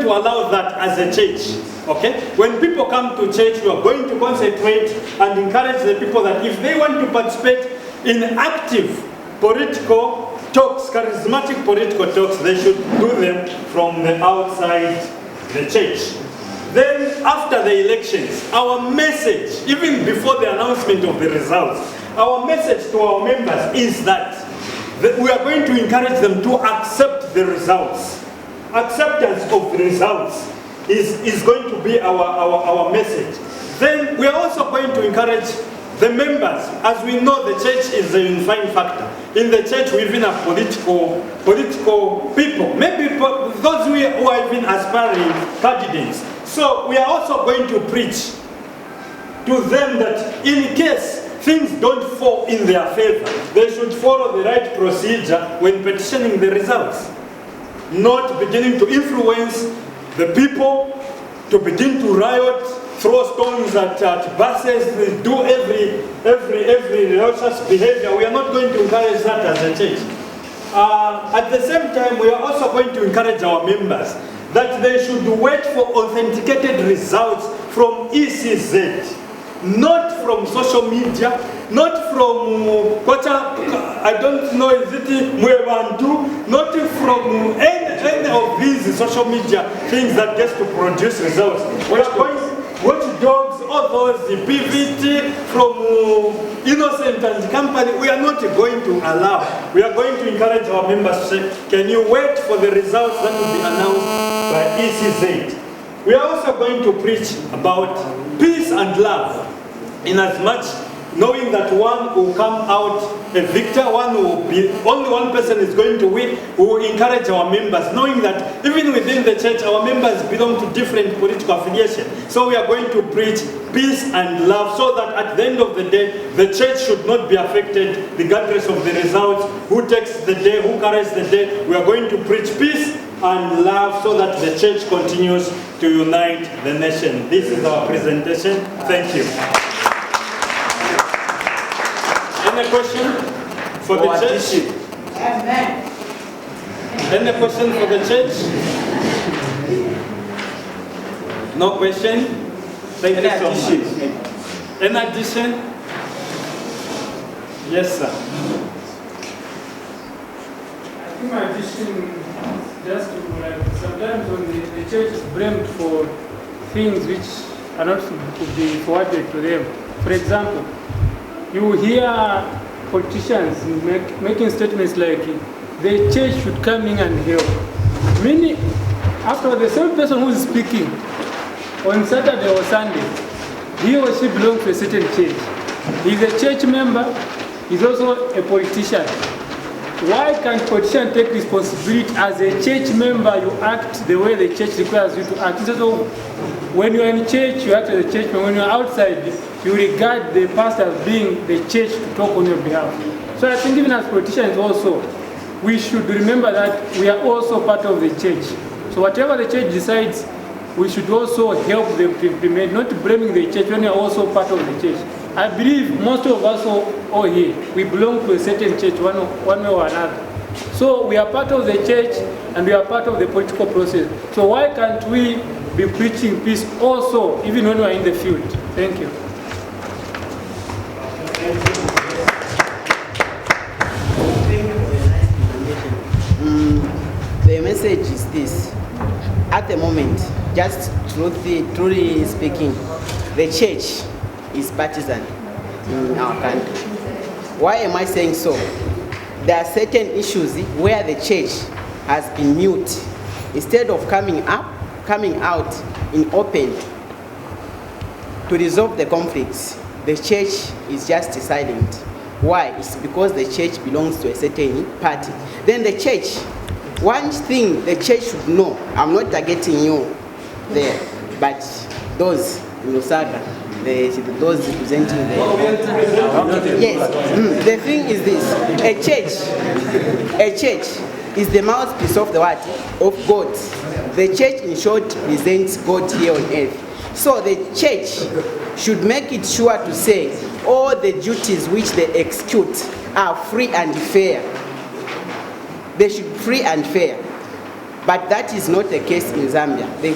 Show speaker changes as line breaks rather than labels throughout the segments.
to allow that as a church. Okay? When people come to church, we are going to concentrate and encourage the people that if they want to participate in active political talks, charismatic political talks, they should do them from the outside the church. Then after the elections, our message, even before the announcement of the results, our message to our members is that we are going to encourage them to accept the results. Acceptance of the results is going to be our message. Then we are also going to encourage the members. As we know, the church is the unifying factor. In the church, we even have political people. Maybe those who are even aspiring candidates. So we are also going to preach to them that in case things don't fall in their favor, they should follow the right procedure when petitioning the results. Not beginning to influence the people, to begin to riot, throw stones at buses, do every religious behavior. We are not going to encourage that as a church. At the same time, we are also going to encourage our members that they should wait for authenticated results from ECZ, not from social media, not from I don't know, is it Mwebantu, not from any of these social media things that gets to produce results. We are going watchdogs, all those, the PVT from Innocent and Company, we are not going to allow. We are going to encourage our members to say, can you wait for the results that will be announced by ECZ? We are also going to preach about peace and love, in as much knowing that one will come out a victor, only one person is going to win. We will encourage our members, knowing that even within the church, our members belong to different political affiliations. So we are going to preach peace and love, so that at the end of the day, the church should not be affected regardless of the results, who takes the day, who carries the day. We are going to preach peace and love so that the church continues to unite the nation. This is our presentation. Thank you. Any question for the church?
Amen.
Any question for the church? No question? Thank you so much. Any addition? Yes, sir.
I think my addition, just to sometimes when the church is blamed for things which are not to be forwarded to them. For example, you hear politicians making statements like the church should come in and help. Meaning, after the same person who is speaking on Saturday or Sunday, he or she belongs to a certain church. He's a church member, he's also a politician. Why can't politician take responsibility as a church member? You act the way the church requires you to act. So when you're in church, you act as a church member. When you're outside, you regard the pastor as being the church to talk on your behalf. So I think even as politicians also, we should remember that we are also part of the church. So whatever the church decides, we should also help them to implement, not blaming the church when we are also part of the church. I believe most of us all here, we belong to a certain church one way or another. So we are part of the church and we are part of the political process. So why can't we be preaching peace also, even when we are in the field? Thank you.
The message is this. At the moment, just truly speaking, the church is partisan in our country. Why am I saying so? There are certain issues where the church has been mute. Instead of coming out in open to resolve the conflicts, the church is just silent. Why? It's because the church belongs to a certain party. Then the church, one thing the church should know, I'm not targeting you there, but those in Lusaka, those representing the... Yes, the thing is this, a church is the mouthpiece of the what? Of God. The church in short presents God here on earth. So the church should make it sure to say all the duties which they execute are free and fair. They should be free and fair. But that is not the case in Zambia. The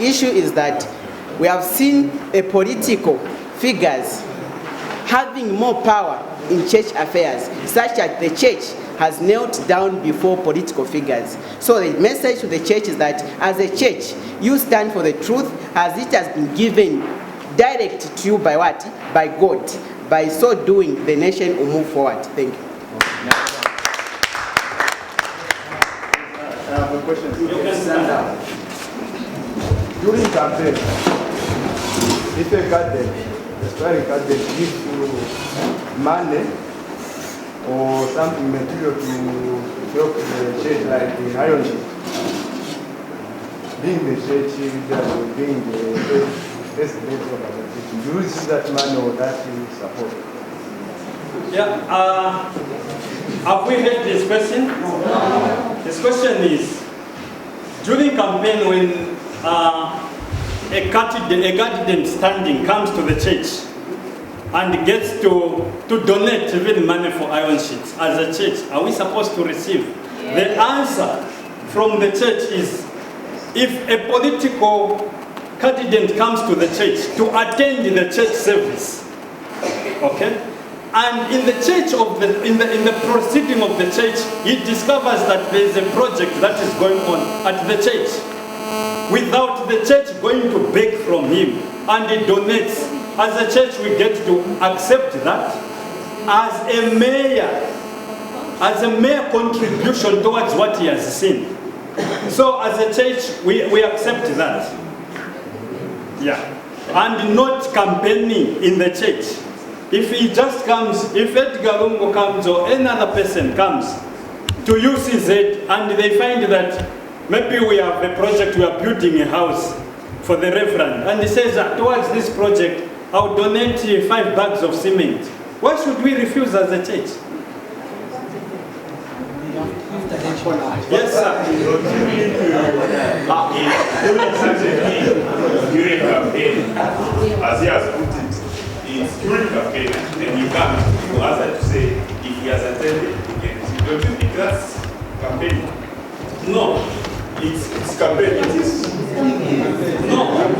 issue is that we have seen a political figures having more power in church affairs, such that the church has knelt down before political figures. So the message to the church is that as a church, you stand for the truth as it has been given direct to you by what? By God. By so doing, the nation will move forward. Thank you.
I have a question.
You can stand up.
During campaign, if a candidate, aspiring candidate gives you money or something material to help the church, like the iron sheet, being the church leader or being the president of the church, do you receive that money or that support?
Yeah, have we heard this question? No. This question is, during campaign when a candidate standing comes to the church and gets to donate even money for iron sheets, as a church, are we supposed to receive? Yeah. The answer from the church is, if a political candidate comes to the church to attend the church service, okay? And in the church in the proceeding of the church, he discovers that there is a project that is going on at the church, without the church going to beg from him, and he donates. As a church, we get to accept that as a mere contribution towards what he has seen. So as a church, we accept that. Yeah. And not campaigning in the church. If he just comes, if Edgar Lungu comes or any other person comes to UCZ and they find that maybe we have a project, we are building a house for the reverend, and he says that towards this project, I'll donate 5 bags of cement. Why should we refuse as a church? Yes, sir.
During campaign, as he has put it, it's during campaign, and you come to ask to say if he has attended again. Don't you think that's campaign?
No.
It's campaign. It is.
No. Let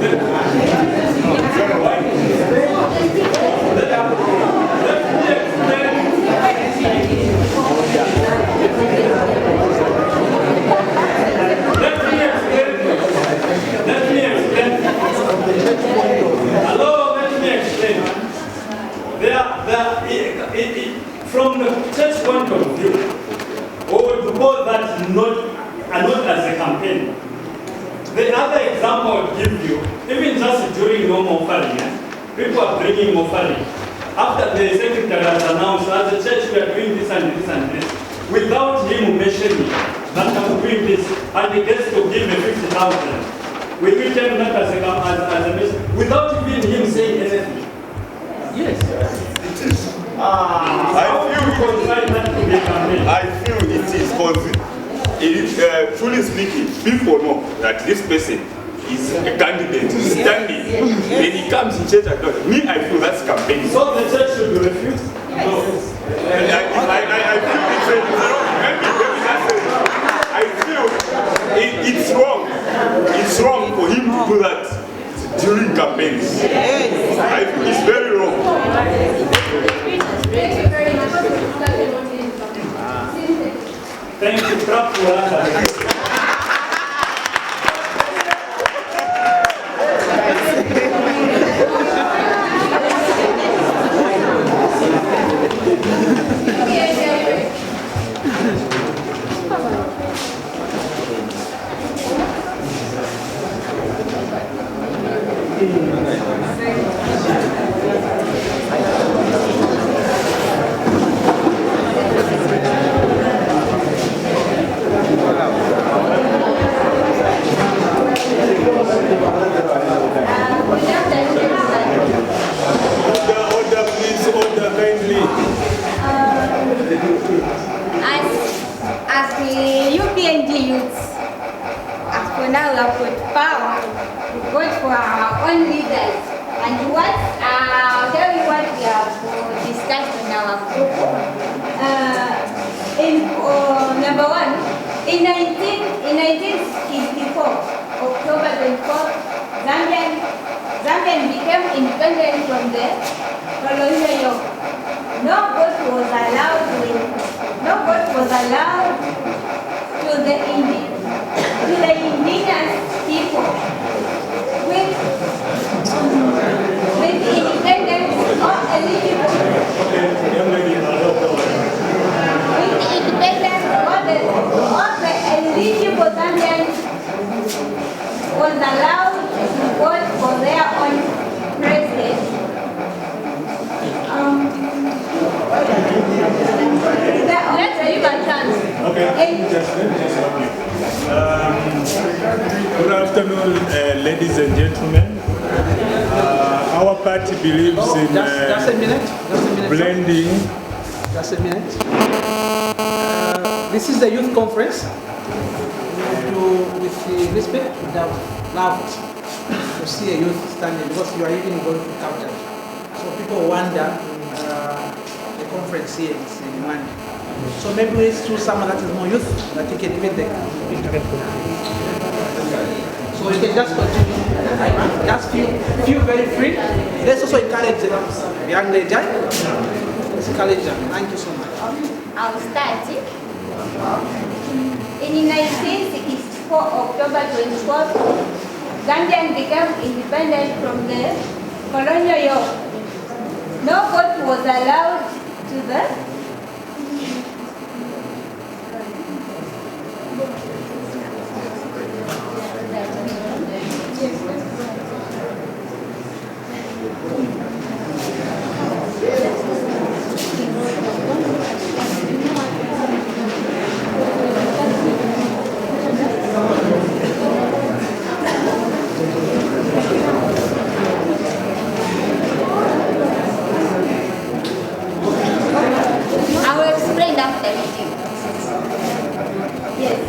me explain. Hello, let me explain. From the church point of view, we would call that not as a campaign. The other example I would give you, even just during normal offering, people are bringing offering. After the secretary has announced, as a church we are doing this and this and this, without him mentioning that I'm doing this, and he gets to give me 50,000, we will take that as a message, without even him saying anything. Yes.
It is.
I
feel it is because, truly speaking, people know that this person is a candidate standing. When he comes in church and does. Me, I feel that's campaign.
So the church should refuse? No.
I feel maybe that's it. I feel it's wrong. It's wrong for him to do that during campaigns. I feel it's very wrong.
Thank you very much.
Thank you, Prof.
As the UPND youths, as for now we have got power to vote for our own leaders. And I'll tell you what we have discussed in our group. Number one, In 1964, October 24th, Zambian became independent from the colonial yoke. No vote was allowed to the indigenous people. With independence or eligible. With independence or the eligible Zambians was allowed to vote for their own president. Let's give a chance.
Okay. Let me just help you. Good afternoon, ladies and gentlemen. Our party believes in
Just a minute.
blending.
Just a minute. This is the youth conference. With respect, we would have loved to see a youth standing because you are even going to capture. So people wonder the conference here is in Monday. So maybe let's choose someone that is more youth that you can even take. So you can just continue. Just feel very free. Let's also encourage the young lady. Let's encourage them. Thank you so much.
I'll start. In 1964, October 24th, Zambian became independent from the colonial yoke. No vote was allowed to the I will explain after. Yes.